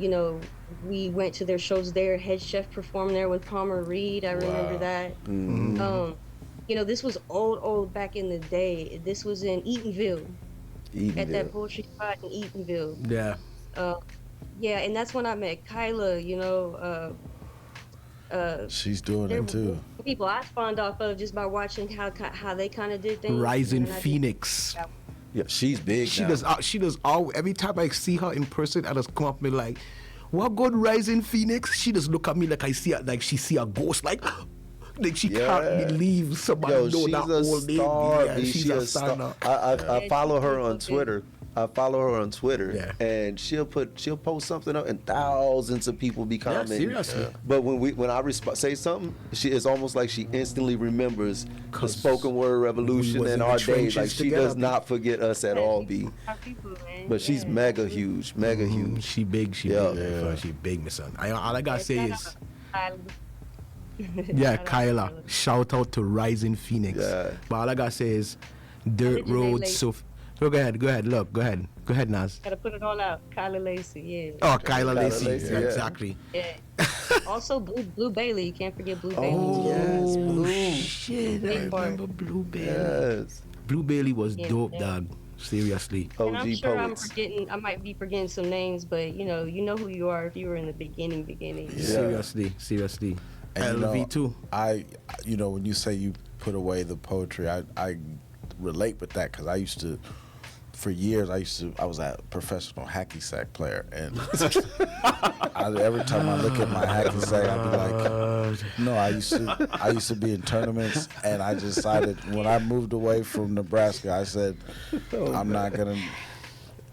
we went to their shows there. Head Chef performed there with Palmer Reed. I remember that. This was old back in the day. This was in Eatonville. At that poetry spot in Eatonville. And that's when I met Kyla.
She's doing it too.
People I spawned off of just by watching how they kind of did things.
Rising Phoenix.
Yeah, she's big.
She does all. Every time I see her in person, I just come up with like, "What good Rising Phoenix?" She just look at me like she see a ghost, like she can't believe somebody know that old name.
She's a star. I follow her on Twitter. I follow her on Twitter,
Yeah.
and she'll post something up, and thousands of people be commenting.
seriously.
But when I say something, it's almost like she instantly remembers the
'Cause
spoken word revolution
was
and
in the
our days. Like
trenches
she
together,
does not forget us at all, B.
Our people, man.
But she's
Yeah.
mega huge, mega huge.
She big,
Yeah.
she big, my son. All I gotta say is,
Shout
yeah,
out
Kyla, shout out to Rising Phoenix.
Yeah.
But all I gotta say is, dirt
Originate
road,
late.
so. Go ahead, look, go ahead, Nas.
Gotta put it all out. Kyla Lacey, yeah.
Oh, Kyla
Kyla
Lacey,
Lacey,
yeah,
yeah.
exactly.
Yeah. Also, Blue Bailey. You can't forget Blue Bailey.
Oh,
Yes, Blue.
shit, I
Big part.
remember Blue Bailey.
Yes.
Blue Bailey was
Yeah,
dope,
yeah.
dog. Seriously.
And I'm
OG
sure
poets.
I might be forgetting some names, but you know who you are if you were in the beginning.
Yeah.
Seriously.
And,
LV too.
When you say you put away the poetry, I relate with that because I used to. For years, I was a professional hacky sack player, and every time I look at my hacky sack, I'd be like, "No, I used to be in tournaments, and I decided when I moved away from Nebraska, I said, I'm not gonna."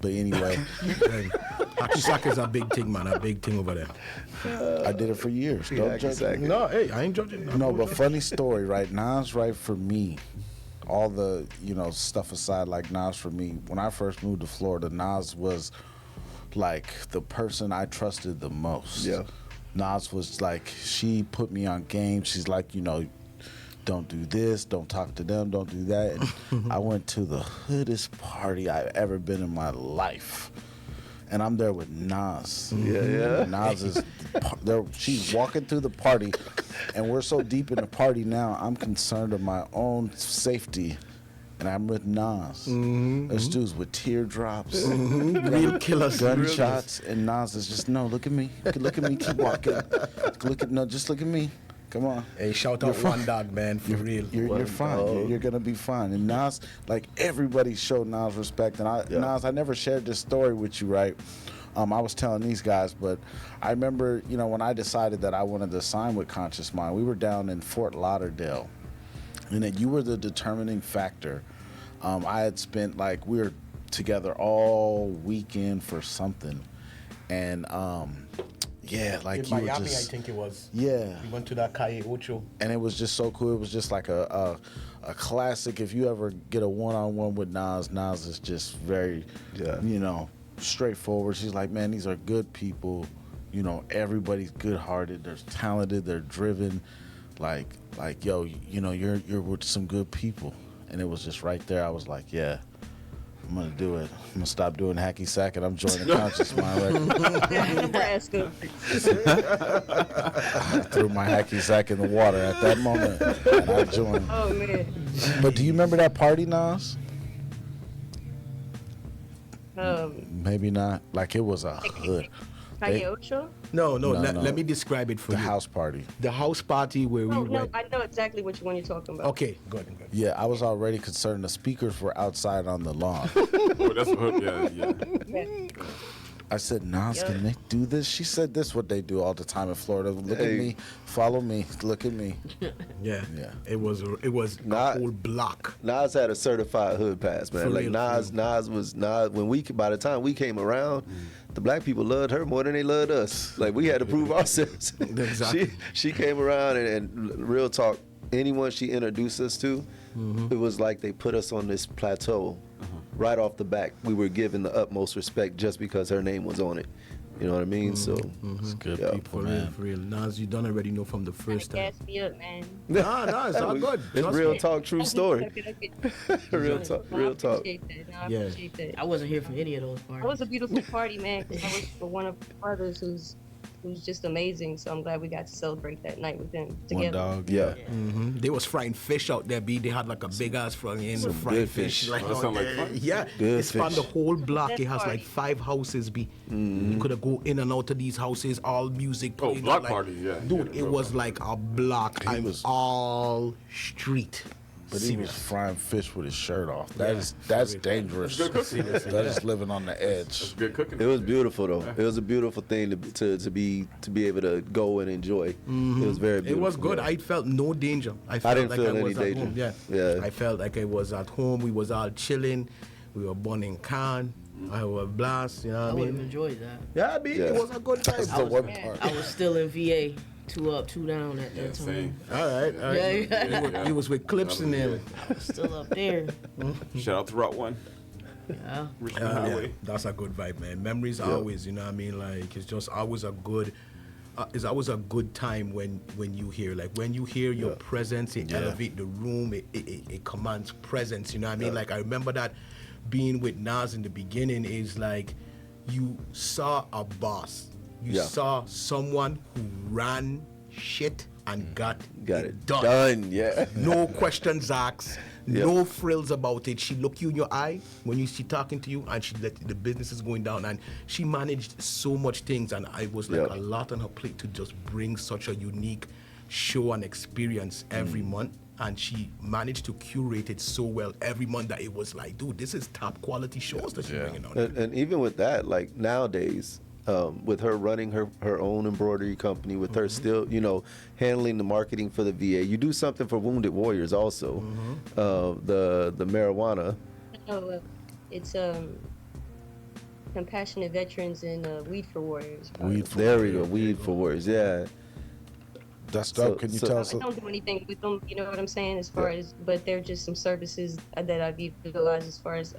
But anyway,
Hacky sack is a big thing, man. A big thing over there.
I did it for years. Don't
hacky
judge
sack.
me.
No, hey, I ain't judging.
No, but funny story, right? Nas, right, for me, all the, stuff aside, like Nas for me, when I first moved to Florida, Nas was like the person I trusted the most.
Yeah.
Nas was like, she put me on game. She's like, don't do this, don't talk to them, don't do that. And I went to the hoodest party I've ever been in my life. And I'm there with Nas.
Yeah.
Nas is there. She's walking through the party, and we're so deep in the party now. I'm concerned of my own safety, and I'm with Nas. There's dudes with teardrops,
Real killers.
gunshots, and Nas is just look at me, keep walking. Just look at me. Come on.
Hey, shout out One Dog, man, for real.
You're fine. You're gonna be fine. And Nas, like everybody showed Nas respect. And Nas, I never shared this story with you, right? I was telling these guys, but I remember, when I decided that I wanted to sign with Conscious Mind, we were down in Fort Lauderdale, and then you were the determining factor. I had spent we were together all weekend for something, and yeah, like
in
you
Miami,
were just,
I think it was.
yeah.
We went to that Calle Ocho.
And it was just so cool. It was just like a classic. If you ever get a one-on-one with Nas, Nas is just very, straightforward. She's like, man, these are good people. Everybody's good-hearted. They're talented. They're driven. Like, yo, you're with some good people. And it was just right there. I was like, yeah. I'm gonna do it. I'm gonna stop doing hacky sack, and I'm joining Conscious Mind Records.
Nebraska.
I threw my hacky sack in the water at that moment, and I joined.
Oh man.
But do you remember that party, Nas? Maybe not. Like it was a hood.
Calle Ocho?
No,
No,
let me describe it for
The
you.
house party.
The house party where
No,
we
no,
went.
I know exactly which one you're talking about.
Okay, good.
Yeah, I was already concerned. The speakers were outside on the lawn.
Oh, that's what, yeah.
Yeah.
I said, Nas, can they do this? She said, this is what they do all the time in Florida. Look at
Hey.
me, follow me, look at me.
Yeah.
Yeah.
It was a
Not-
whole block.
Nas had a certified hood pass, man.
For
Like
real,
Nas was by the time we came around, the black people loved her more than they loved us. Like we had to prove ourselves.
Exactly.
She came around and real talk, anyone she introduced us to, it was like they put us on this plateau. Right off the back, we were given the utmost respect just because her name was on it. You know what I mean? So
It's good
Yeah.
people,
For
man.
real. Nas, you don't already know from the first time.
Gas me up, man.
Nah, it's all good.
it's
Trust
real
me.
talk, true story.
Okay.
real talk,
No,
real
I
talk.
appreciate that. No, I
Yeah.
appreciate that.
I wasn't here for any of those
It
parties.
was a beautiful party, man. 'Cause I was for one of my brothers who's just amazing. So I'm glad we got to celebrate that night with them
One
together.
dog.
Yeah.
They was frying fish out there, B. They had like a big ass frying
Some
fried
good
fish.
fish.
Like,
Oh, that
out
sound like
there.
fun.
Yeah.
Good
It's on
fish.
the whole block.
That
It has
party.
like 5 houses, B. You could have go in and out of these houses, all music.
Oh,
playing,
block
like,
parties, yeah.
Dude,
Yeah,
it
real
was
fun.
like a block.
He
I'm
was-
all street.
But he was frying fish with his shirt off. That's dangerous.
That's good cooking.
That is living on the
It's
edge.
good cooking.
It was beautiful though. It was a beautiful thing to be able to go and enjoy. It was very
It
beautiful.
was good.
Yeah.
I felt no danger. I felt
didn't
like
feel
I
any
was
danger.
at home. Yeah.
Yeah.
I felt like I was at home. We was all chilling. We were burning can. I was a blast, you know
I
what I
would have
mean?
enjoyed that.
Yeah, I mean, it was a good time.
That's the one part.
I was still in VA, 2 up, 2 down at that time.
Same.
All right.
Yeah.
You was with Clips and them.
Still up there.
Shout out to Route 1.
Yeah.
Richmond
Yeah,
Highway.
that's a good vibe, man. Memories are always, you know what I mean? Like, it's just always a good, it's always a good time when you hear, like, when you hear your presence, it elevate the room, it commands presence, you know what I mean? Like, I remember that being with Nas in the beginning is like, you saw a boss. You saw someone who ran shit and got it done.
Yeah.
No questions asked. No frills about it. She look you in your eye when she talking to you, and she let the business is going down, and she managed so much things, and I was like a lot on her plate to just bring such a unique show and experience every month, and she managed to curate it so well every month that it was like, dude, this is top quality shows that she's bringing on.
And even with that, like nowadays, with her running her own embroidery company, with her still, handling the marketing for the VA, you do something for Wounded Warriors also. The marijuana.
Oh, it's Compassionate Veterans and Weed for Warriors.
There we go, Weed for Warriors. Yeah.
That's dope. Can you tell us?
I don't do anything with them, you know what I'm saying? As far as, but they're just some services that I've utilized as far as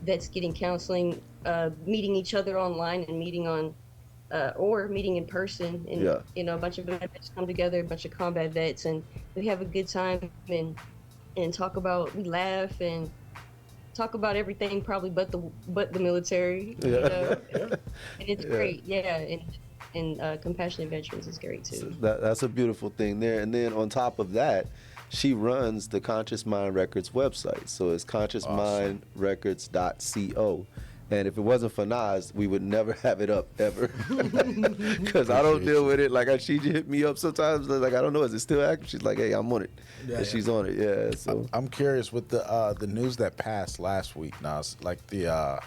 vets getting counseling, meeting each other online and meeting on, or meeting in person. And, a bunch of vets come together, a bunch of combat vets, and we have a good time and talk about, we laugh and talk about everything probably but the military. And it's great. And Compassionate Veterans is great too.
So that's a beautiful thing there. And then on top of that, she runs the Conscious Mind Records website. So it's consciousmindrecords.co. And if it wasn't for Nas, we would never have it up ever. Because I don't deal with it. Like she hit me up sometimes. Like, I don't know, is it still active? She's like, hey, I'm on it. And she's on it. Yeah. So
I'm curious with the news that passed last week, Nas. Like the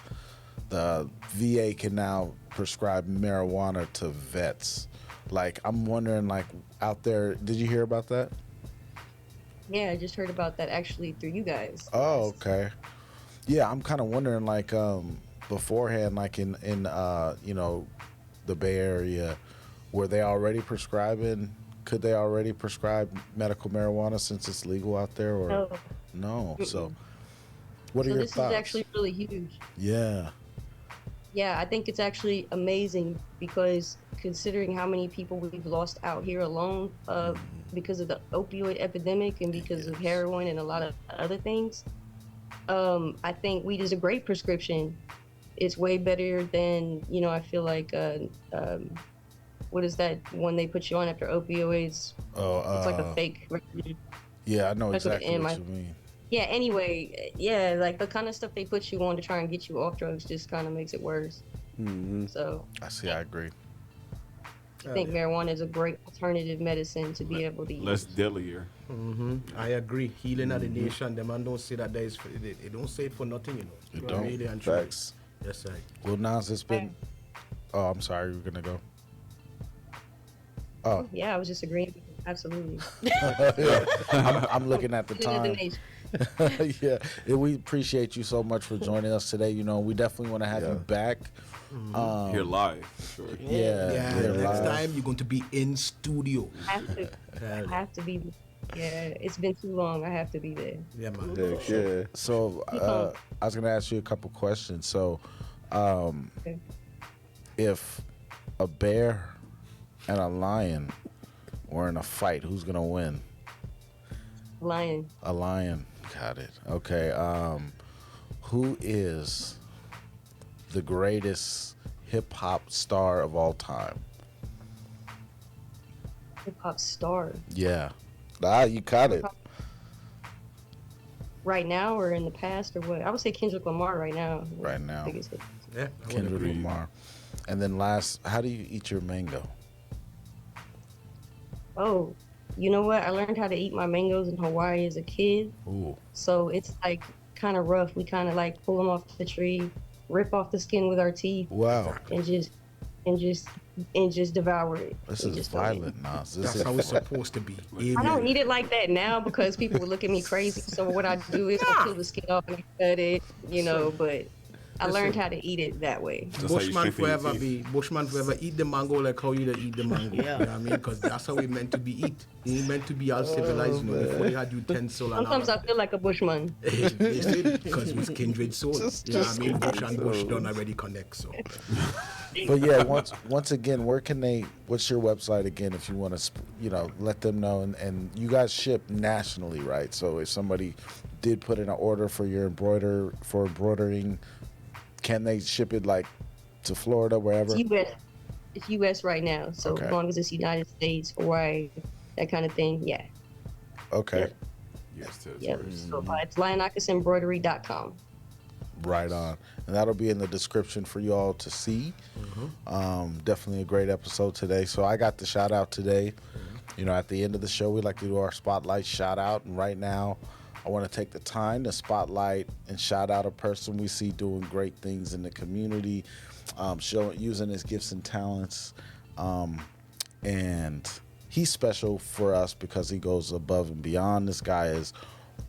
VA can now prescribe marijuana to vets. Like, I'm wondering, like, out there, did you hear about that?
Yeah, I just heard about that actually through you guys.
Oh, okay. Yeah, I'm kind of wondering, like, beforehand, like in the Bay Area, were they already prescribing? Could they already prescribe medical marijuana since it's legal out there, or no? So, what are your thoughts?
This is actually really huge.
Yeah.
Yeah, I think it's actually amazing because considering how many people we've lost out here alone because of the opioid epidemic and because of heroin and a lot of other things, I think weed is a great prescription. It's way better than, I feel like, what is that one they put you on after opioids? It's like a fake.
Yeah, I know exactly what you mean.
Yeah, anyway, like the kind of stuff they put you on to try and get you off drugs just kind of makes it worse. So
I agree.
I think marijuana is a great alternative medicine to be able to use.
Less deadlier.
I agree. Healing of the nation. The man don't say that there is. They don't say it for nothing,
It don't.
Really and
facts.
Yes, sir.
Well, Nas, it's been. Oh, I'm sorry. You were gonna go. Oh.
Yeah, I was just agreeing. Absolutely.
I'm looking at the time. Yeah, we appreciate you so much for joining us today. We definitely want to have you back.
Here live, sure.
Yeah.
Next time you're going to be in studio.
I have to be. Yeah, it's been too long. I have to be there.
Yeah, man.
Yeah.
So I was gonna ask you a couple questions. So, if a bear and a lion were in a fight, who's gonna win?
Lion.
A lion. Got it. Okay. Who is the greatest hip hop star of all time?
Hip hop star.
Yeah. You caught it.
Right now or in the past or what? I would say Kendrick Lamar right now.
Right now.
Yeah.
Kendrick Lamar. And then last, how do you eat your mango?
Oh, you know what? I learned how to eat my mangoes in Hawaii as a kid.
Ooh.
So it's like kind of rough. We kind of like pull them off the tree, rip off the skin with our teeth.
Wow.
And just devour it.
This is violent, Nas.
That's how it's supposed to be.
I don't eat it like that now because people would look at me crazy. So what I do is I peel the skin off and I cut it, but I learned how to eat it that way.
Bushman forever eat the mango like how you eat the mango.
Yeah.
You know what I mean? Because that's how we meant to be eat. We ain't meant to be all civilized, you know, before they had utensils and
Sometimes I feel like a bushman.
because we're kindred souls. You know what I mean? Bush and bush don't already connect, so.
But yeah, once again, what's your website again if you want to, let them know, and you guys ship nationally, right? So if somebody did put in an order for your embroidering, can they ship it like to Florida, wherever?
It's US right now, so
Okay.
as long as it's United States, Hawaii, that kind of thing, yeah.
Okay.
Yep. So it's LionakisEmbroidery.com.
Right on. And that'll be in the description for you all to see. Definitely a great episode today. So I got the shout out today. At the end of the show, we like to do our spotlight shout out. And right now, I want to take the time to spotlight and shout out a person we see doing great things in the community, using his gifts and talents. And he's special for us because he goes above and beyond. This guy is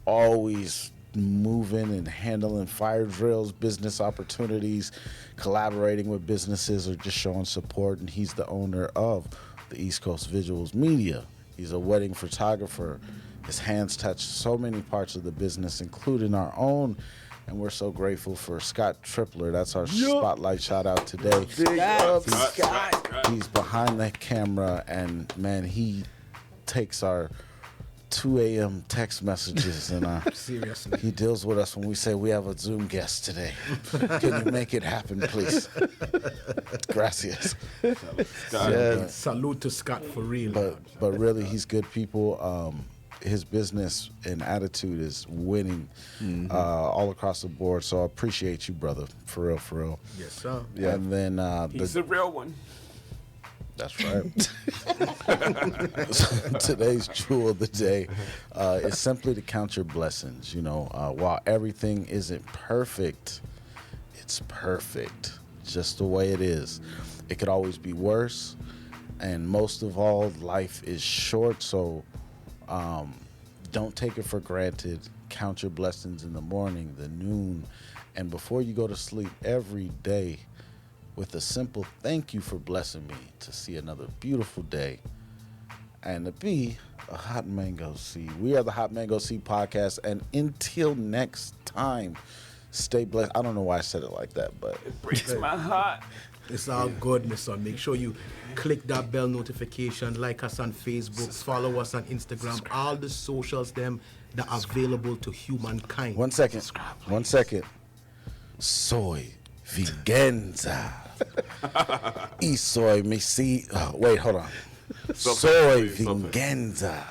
always moving and handling fire drills, business opportunities, collaborating with businesses, or just showing support. And he's the owner of the East Coast Visuals Media. He's a wedding photographer. His hands touch so many parts of the business, including our own. And we're so grateful for Scott Tripler. That's our spotlight shout out today.
Big up, Scott.
He's behind the camera, and man, he takes our 2 a.m. text messages, and
Seriously.
he deals with us when we say we have a Zoom guest today. Can you make it happen, please? Gracias.
Salute to Scott for real.
But really, he's good people. His business and attitude is winning all across the board. So I appreciate you, brother. For real, for real.
Yes, sir.
Yeah. And then
he's a real one.
That's right. Today's jewel of the day is simply to count your blessings. While everything isn't perfect, it's perfect just the way it is. It could always be worse, and most of all, life is short. So don't take it for granted. Count your blessings in the morning, the noon, and before you go to sleep every day, with a simple thank you for blessing me to see another beautiful day and to be a Hot Mango Seed. We are the Hot Mango Seed Podcast, and until next time, stay blessed. I don't know why I said it like that, but
It breaks my heart.
It's all good, my son. Make sure you click that bell notification, like us on Facebook, follow us on Instagram, all the socials them that are available to humankind.
1 second. 1 second. Soy Vigenza. Y soy mi si. Wait, hold on. Soy Vigenza.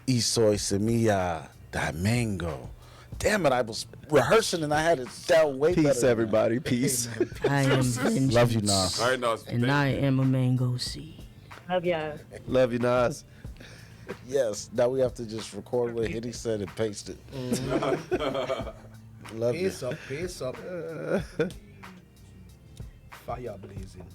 Y soy semilla de mango. Damn it, I was rehearsing and I had it down way better.
Peace, everybody. Peace.
I am vengeance.
Love you, Nas.
All right, no,
And I am a mango seed.
Love ya.
Love you, Nas.
Yes, now we have to just record what Hitty said and paste it. Love you.
Peace up. Fire blazing.